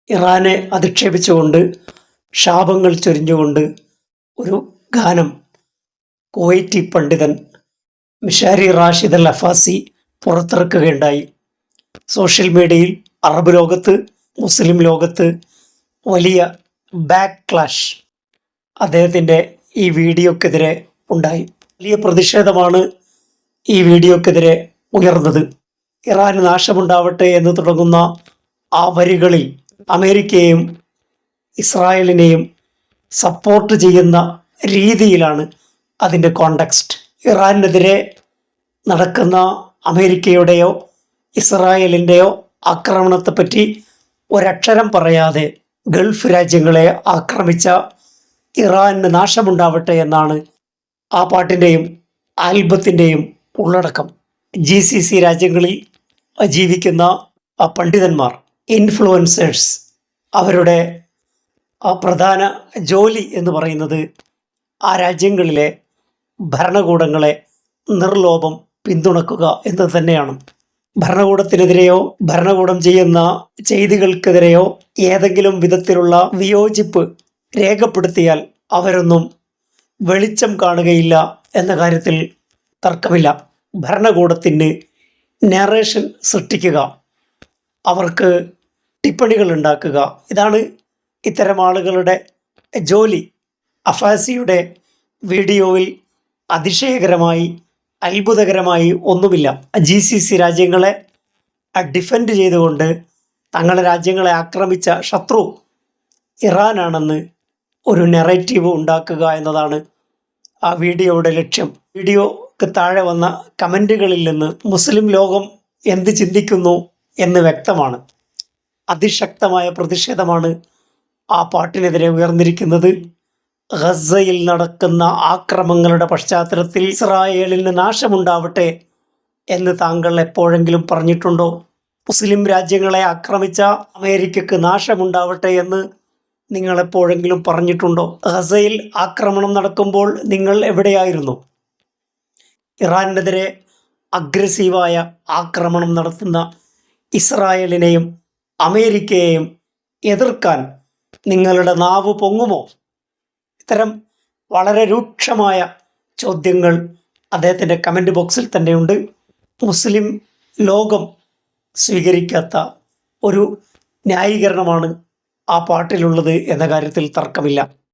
ഇറാനെ അധിക്ഷേപിച്ചുകൊണ്ട് ശാപങ്ങൾ ചൊരിഞ്ഞുകൊണ്ട് ഒരു ഗാനം കുവൈറ്റി പണ്ഡിതൻ മിഷാരി റാഷിദ് അൽ അഫാസി പുറത്തിറക്കുകയുണ്ടായി. സോഷ്യൽ മീഡിയയിൽ അറബ് ലോകത്ത്, മുസ്ലിം ലോകത്ത് വലിയ ബാക്ക് ക്ലാഷ് അദ്ദേഹത്തിൻ്റെ ഈ വീഡിയോക്കെതിരെ ഉണ്ടായി. വലിയ പ്രതിഷേധമാണ് ഈ വീഡിയോക്കെതിരെ ഉയർന്നത്. ഇറാന് നാശമുണ്ടാവട്ടെ എന്ന് തുടങ്ങുന്ന ആ വരികളിൽ അമേരിക്കയെയും ഇസ്രായേലിനെയും സപ്പോർട്ട് ചെയ്യുന്ന രീതിയിലാണ് അതിൻ്റെ കോണ്ടെക്സ്റ്റ്. ഇറാനെതിരെ നടക്കുന്ന അമേരിക്കയുടെയോ ഇസ്രായേലിൻ്റെയോ ആക്രമണത്തെപ്പറ്റി ഒരക്ഷരം പറയാതെ ഗൾഫ് രാജ്യങ്ങളെ ആക്രമിച്ച ഇറാന് നാശമുണ്ടാവട്ടെ എന്നാണ് ആ പാട്ടിൻ്റെയും ആൽബത്തിൻ്റെയും ഉള്ളടക്കം. GCC രാജ്യങ്ങളിൽ ജീവിക്കുന്ന ആ പണ്ഡിതന്മാർ, ഇൻഫ്ലുവൻസേഴ്സ്, അവരുടെ ആ പ്രധാന ജോലി എന്ന് പറയുന്നത് ആ രാജ്യങ്ങളിലെ ഭരണകൂടങ്ങളെ നിർലോഭം പിന്തുണക്കുക എന്ന് തന്നെയാണ്. ഭരണകൂടത്തിനെതിരെയോ ഭരണകൂടം ചെയ്യുന്ന ചെയ്തികൾക്കെതിരെയോ ഏതെങ്കിലും വിധത്തിലുള്ള വിയോജിപ്പ് രേഖപ്പെടുത്തിയാൽ അവരൊന്നും വെളിച്ചം കാണുകയില്ല എന്ന കാര്യത്തിൽ തർക്കമില്ല. ഭരണകൂടത്തിന് നറേഷൻ സൃഷ്ടിക്കുക, അവർക്ക് ടിപ്പണികൾ ഉണ്ടാക്കുക, ഇതാണ് ഇത്തരം ആളുകളുടെ ജോലി. അഫാസിയുടെ വീഡിയോയിൽ അതിശയകരമായി അത്ഭുതകരമായി ഒന്നുമില്ല. GCC രാജ്യങ്ങളെ ഡിഫെൻഡ് ചെയ്തുകൊണ്ട് തങ്ങളുടെ രാജ്യങ്ങളെ ആക്രമിച്ച ശത്രു ഇറാനാണെന്ന് ഒരു നെറേറ്റീവ് ഉണ്ടാക്കുക എന്നതാണ് ആ വീഡിയോയുടെ ലക്ഷ്യം. വീഡിയോക്ക് താഴെ വന്ന കമൻറ്റുകളിൽ നിന്ന് മുസ്ലിം ലോകം എന്ത് ചിന്തിക്കുന്നു എന്ന് വ്യക്തമാണ്. അതിശക്തമായ പ്രതിഷേധമാണ് ആ പാട്ടിനെതിരെ ഉയർന്നിരിക്കുന്നത്. ഗസയിൽ നടക്കുന്ന ആക്രമണങ്ങളുടെ പശ്ചാത്തലത്തിൽ ഇസ്രായേലിന് നാശമുണ്ടാവട്ടെ എന്ന് താങ്കൾ എപ്പോഴെങ്കിലും പറഞ്ഞിട്ടുണ്ടോ? മുസ്ലിം രാജ്യങ്ങളെ ആക്രമിച്ച അമേരിക്കക്ക് നാശമുണ്ടാവട്ടെ എന്ന് നിങ്ങൾ എപ്പോഴെങ്കിലും പറഞ്ഞിട്ടുണ്ടോ? ഗസയിൽ ആക്രമണം നടക്കുമ്പോൾ നിങ്ങൾ എവിടെയായിരുന്നു? ഇറാനെതിരെ അഗ്രസീവായ ആക്രമണം നടത്തുന്ന ഇസ്രായേലിനെയും അമേരിക്കയെയും എതിർക്കാൻ നിങ്ങളുടെ നാവ് പൊങ്ങുമോ? ഇത്തരം വളരെ രൂക്ഷമായ ചോദ്യങ്ങൾ അദ്ദേഹത്തിൻ്റെ കമൻറ്റ് ബോക്സിൽ തന്നെയുണ്ട്. മുസ്ലിം ലോകം സ്വീകരിക്കാത്ത ഒരു ന്യായീകരണമാണ് ആ പാട്ടിലുള്ളത് എന്ന കാര്യത്തിൽ തർക്കമില്ല.